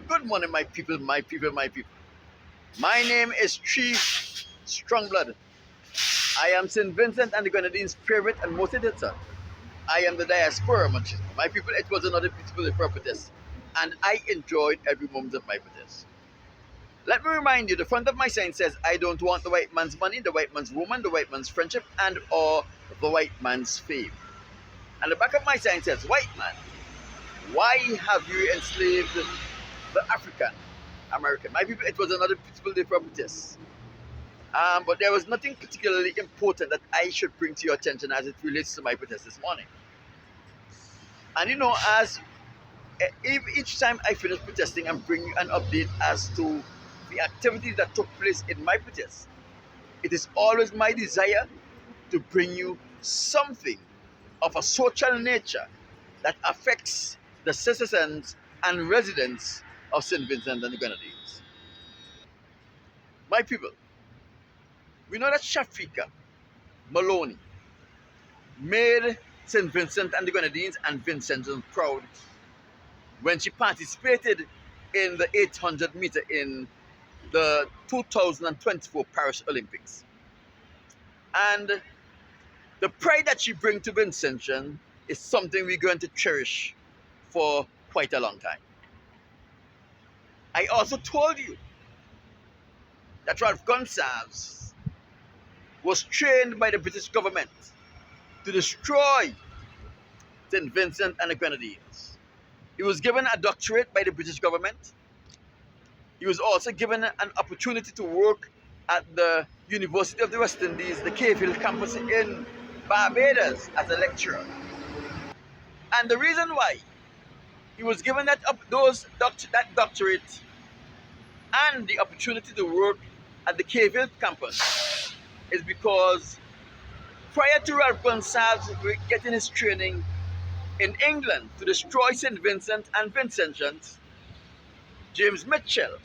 Good morning, my people, my people, my people. My name is Chief Strongblood. I am St. Vincent and the Grenadines' favorite and most hated son. I am the diaspora, my people. It was another beautiful day for a protest, and I enjoyed every moment of my protest. Let me remind you, the front of my sign says, I don't want the white man's money, the white man's woman, the white man's friendship, and or the white man's fame. And the back of my sign says, white man, why have you enslaved the African American? My people, it was another beautiful day for protest. But there was nothing particularly important that I should bring to your attention as it relates to my protest this morning. And as each time I finish protesting and bring you an update as to the activities that took place in my protest, it is always my desire to bring you something of a social nature that affects the citizens and residents of St. Vincent and the Grenadines. My people, we know that Shafiqua Maloney made St. Vincent and the Grenadines and Vincentians proud when she participated in the 800 meter in the 2024 Paris Olympics. And the pride that she brings to Vincentian is something we're going to cherish for quite a long time. I also told you that Ralph Gonsalves was trained by the British government to destroy St. Vincent and the Grenadines. He was given a doctorate by the British government. He was also given an opportunity to work at the University of the West Indies, the Cave Hill campus in Barbados, as a lecturer. And the reason why he was given that doctorate and the opportunity to work at the Cave Hill campus is because prior to Ralph Gonsalves getting his training in England to destroy St. Vincent and Vincentians, James Mitchell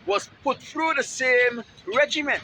was put through the same regiment,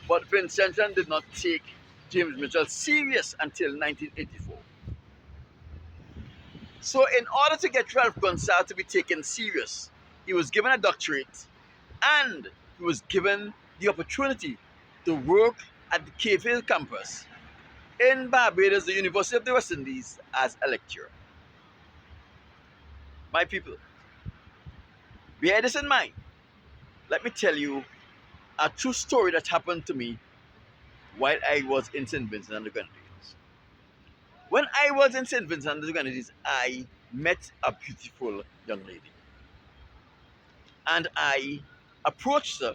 but Vincentian did not take James Mitchell serious until 1984. So in order to get Ralph Gonsalves to be taken serious, he was given a doctorate and he was given the opportunity to work at the Cave Hill campus in Barbados, the University of the West Indies, as a lecturer. My people, bear this in mind. Let me tell you a true story that happened to me while I was in St. Vincent and the Grenadines. When I was in St. Vincent and the Grenadines, I met a beautiful young lady. And I approached her,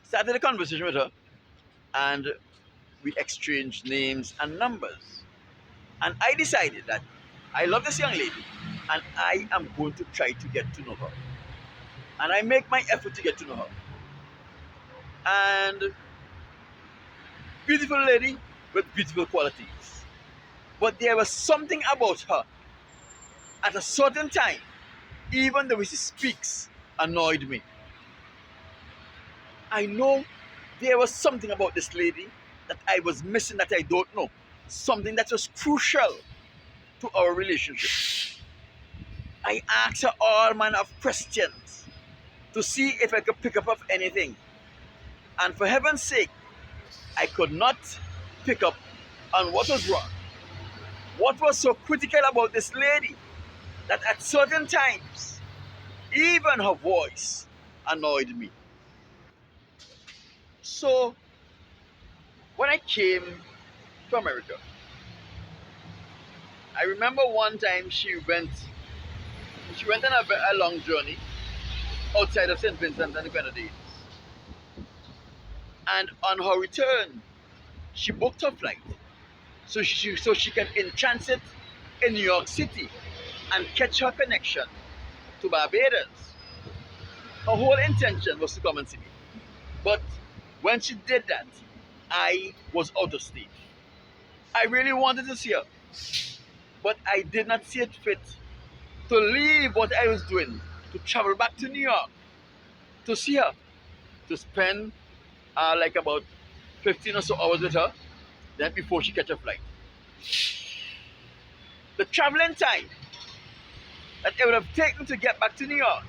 started a conversation with her, and we exchanged names and numbers. And I decided that I love this young lady and I am going to try to get to know her. And I make my effort to get to know her. And beautiful lady with beautiful qualities. But there was something about her at a certain time, even the way she speaks annoyed me. I know there was something about this lady that I was missing that I don't know. Something that was crucial to our relationship. I asked her all manner of questions to see if I could pick up of anything. And for heaven's sake, I could not pick up on what was wrong. What was so critical about this lady that at certain times, even her voice annoyed me. So, when I came to America, I remember one time she went on a long journey outside of St. Vincent and the Grenadines. And on her return, she booked her flight so she can in transit in New York City and catch her connection to Barbados. Her whole intention was to come and see me. But when she did that, I was out of state. I really wanted to see her, but I did not see it fit to leave what I was doing, to travel back to New York, to see her, to spend like about 15 or so hours with her, then before she catch a flight. The traveling time that it would have taken to get back to New York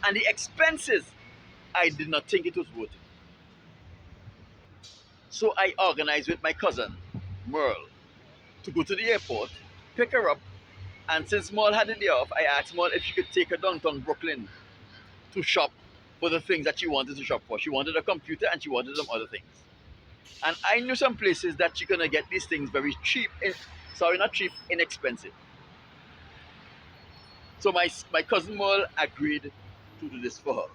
and the expenses, I did not think it was worth it. So I organized with my cousin, Merle, to go to the airport, pick her up, and since Merle had the day off, I asked Merle if she could take her downtown Brooklyn to shop for the things that she wanted to shop for. She wanted a computer and she wanted some other things. And I knew some places that you're gonna get these things very cheap. Sorry, not cheap, inexpensive. So my cousin Merle agreed to do this for her.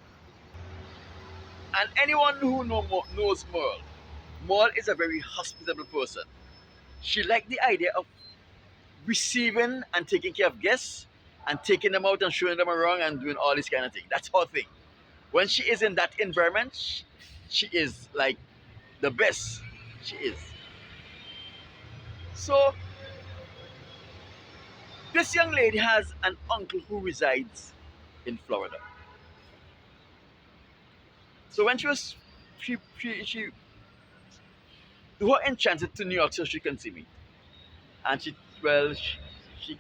And anyone who knows Merle, Merle is a very hospitable person. She liked the idea of receiving and taking care of guests and taking them out and showing them around and doing all this kind of thing. That's her thing. When she is in that environment, she is like the best. She is. So this young lady has an uncle who resides in Florida. So when she her enchanted to New York so she can see me, and she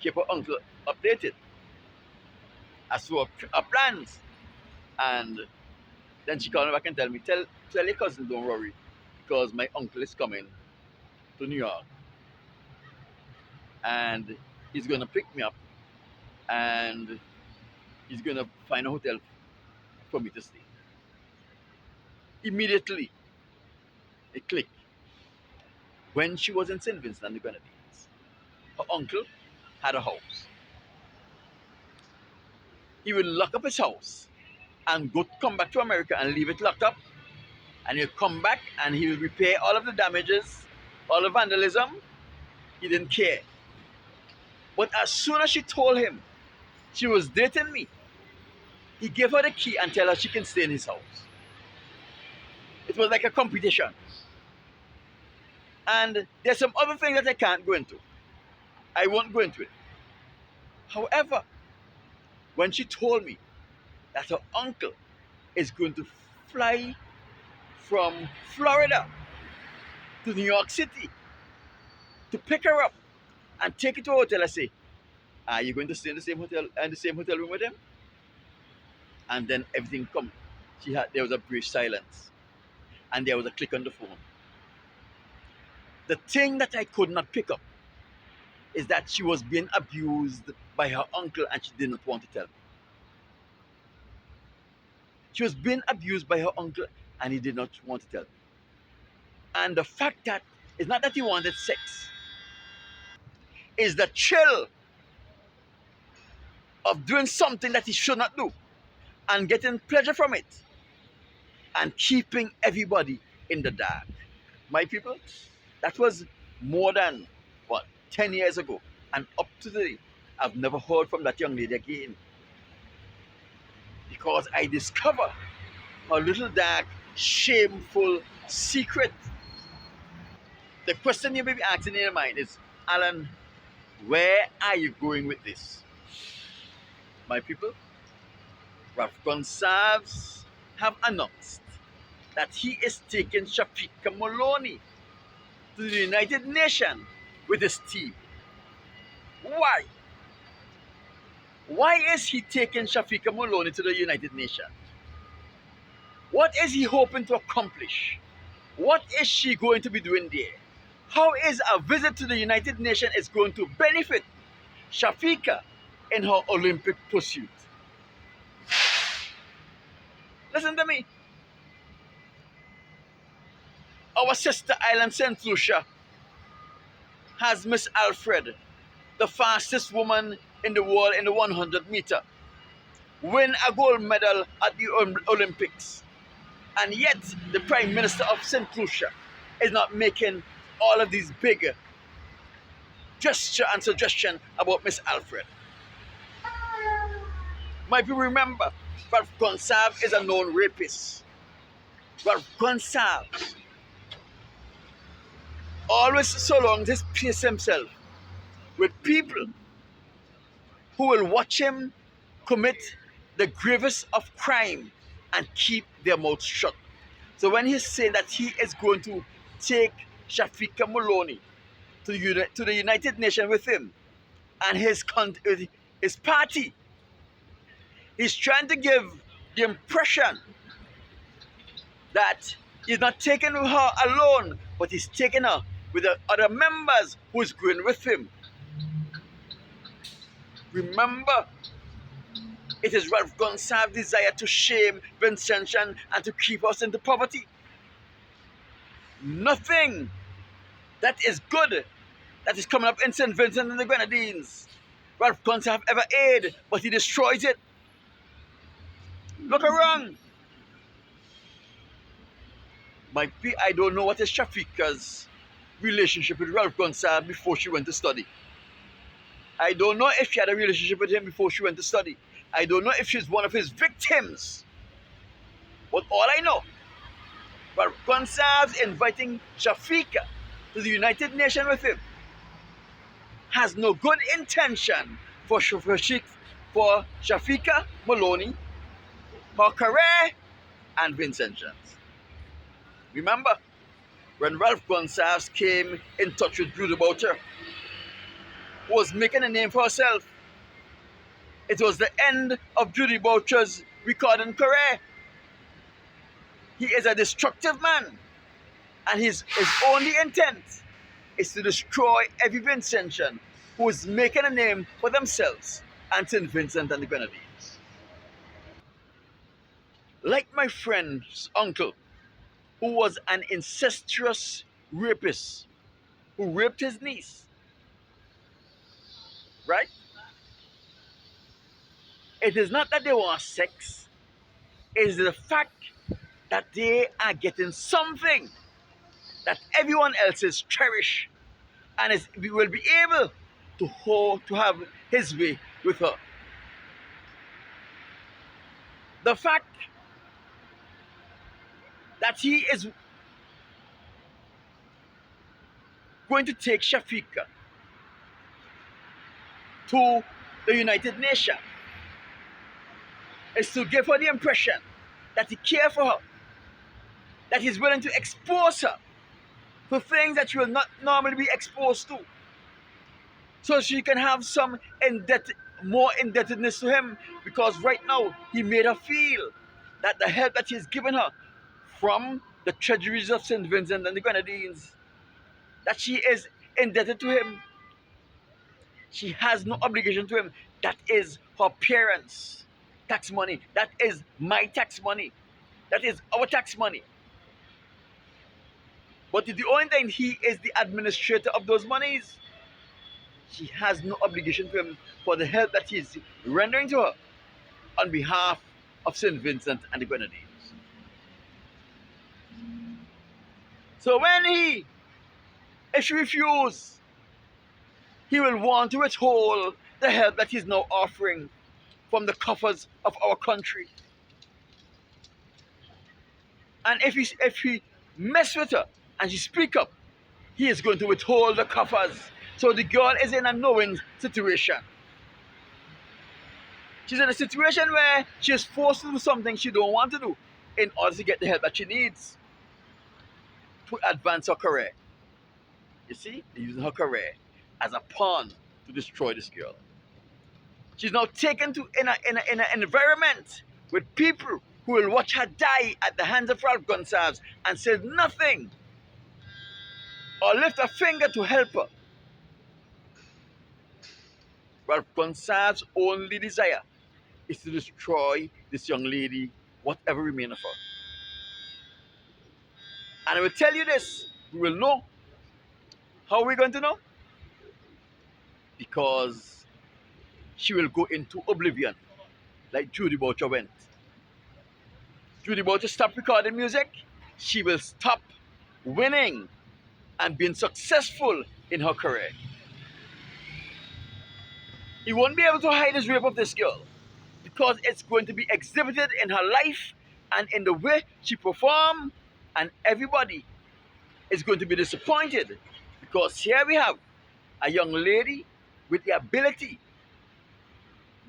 kept her uncle updated as to her plans, and then she called me back and tell me, tell your cousin don't worry, because my uncle is coming to New York, and he's gonna pick me up, and he's gonna find a hotel for me to stay. Immediately, it clicked. When she was in St. Vincent and the Grenadines, her uncle had a house. He would lock up his house and come back to America and leave it locked up. And he'll come back and he will repair all of the damages, all the vandalism. He didn't care. But as soon as she told him she was dating me, he gave her the key and tell her she can stay in his house. It was like a competition. And there's some other things that I can't go into. I won't go into it. However, when she told me that her uncle is going to fly from Florida to New York City to pick her up and take her to a hotel, I say, are you going to stay in the same hotel room with him? And then everything come. There was a brief silence. And there was a click on the phone. The thing that I could not pick up is that she was being abused by her uncle and she did not want to tell me. She was being abused by her uncle and he did not want to tell me. And the fact that it's not that he wanted sex, is the chill of doing something that he should not do and getting pleasure from it and keeping everybody in the dark. My people, that was more than, 10 years ago. And up to today, I've never heard from that young lady again. Because I discovered a little dark, shameful secret. The question you may be asking in your mind is, Alan, where are you going with this? My people, Gonsalves have announced that he is taking Shafiqua Maloney to the United Nations with his team. Why? Why is he taking Shafiqua Maloney to the United Nations? What is he hoping to accomplish? What is she going to be doing there? How is a visit to the United Nations is going to benefit Shafiqua in her Olympic pursuit? Listen to me. Our sister island, St. Lucia, has Miss Alfred, the fastest woman in the world in the 100 meter, win a gold medal at the Olympics. And yet, the Prime Minister of St. Lucia is not making all of these big gesture and suggestion about Miss Alfred. My people, remember, Ralph Gonsalves is a known rapist. Ralph Gonsalves always surrounds his peace himself with people who will watch him commit the gravest of crime and keep their mouths shut. So when he's saying that he is going to take Shafiqua Maloney to the United Nations with him and his party, He's trying to give the impression that he's not taking her alone, but he's taking her with the other members who's going with him. Remember, it is Ralph Gonsalves' desire to shame Vincentian and to keep us into poverty. Nothing that is good that is coming up in St. Vincent and the Grenadines Ralph Gonsalves ever aid, but he destroys it. Look around. I don't know what is Shafiqa's relationship with Ralph Gonsalves before she went to study. I don't know if she had a relationship with him before she went to study. I don't know if she's one of his victims. But all I know, Ralph Gonsalves inviting Shafiqa to the United Nations with him has no good intention for Shafiqa Maloney, her career, and Vincentians. Remember, when Ralph Gonsalves came in touch with Judy Boucher, who was making a name for herself, it was the end of Judy Boucher's recording career. He is a destructive man, and his only intent is to destroy every Vincentian who is making a name for themselves and St. Vincent and the Grenadines. Like my friend's uncle, who was an incestuous rapist who raped his niece, right? It is not that they want sex, it is the fact that they are getting something that everyone else is cherished and will be able to have his way with her. The fact that he is going to take Shafiqa to the United Nations is to give her the impression that he cares for her, that he's willing to expose her to things that she will not normally be exposed to, so she can have some more indebtedness to him, because right now he made her feel that the help that he's given her from the treasuries of St. Vincent and the Grenadines, that she is indebted to him. She has no obligation to him. That is her parents' tax money. That is my tax money. That is our tax money. But the only thing, he is the administrator of those monies. She has no obligation to him for the help that he is rendering to her on behalf of St. Vincent and the Grenadines. So if she refuses, he will want to withhold the help that he's now offering from the coffers of our country. And if he mess with her and she speak up, he is going to withhold the coffers. So the girl is in a knowing situation. She's in a situation where she is forced to do something she don't want to do in order to get the help that she needs to advance her career. You see, they're using her career as a pawn to destroy this girl. She's now taken to in an environment with people who will watch her die at the hands of Ralph Gonsalves and say nothing or lift a finger to help her. Ralph Gonsalves' only desire is to destroy this young lady, whatever remains of her. And I will tell you this, we will know. How are we going to know? Because she will go into oblivion, like Judy Boucher went. Judy Boucher stopped recording music, she will stop winning and being successful in her career. He won't be able to hide his rape of this girl, because it's going to be exhibited in her life and in the way she performs, and everybody is going to be disappointed, because here we have a young lady with the ability,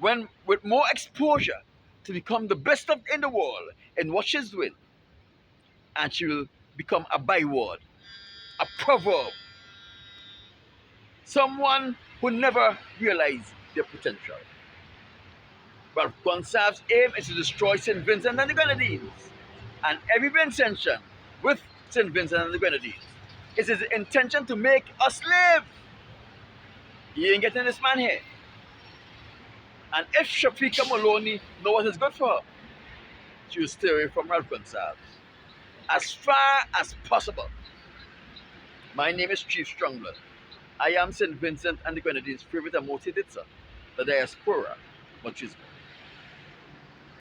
with more exposure, to become the best in the world in what she's doing, and she will become a byword, a proverb, someone who never realized their potential. But Gonsalves' aim is to destroy St. Vincent and the Grenadines. And every Vincentian with St. Vincent and the Grenadines. It's his intention to make us live. He ain't getting this man here. And if Shafiqua Maloney knows what is good for her, she will stay away from Ralph Gonsalves as far as possible. My name is Chief Strongblood. I am St. Vincent and the Grenadines' favorite and most hated son, the diaspora, much is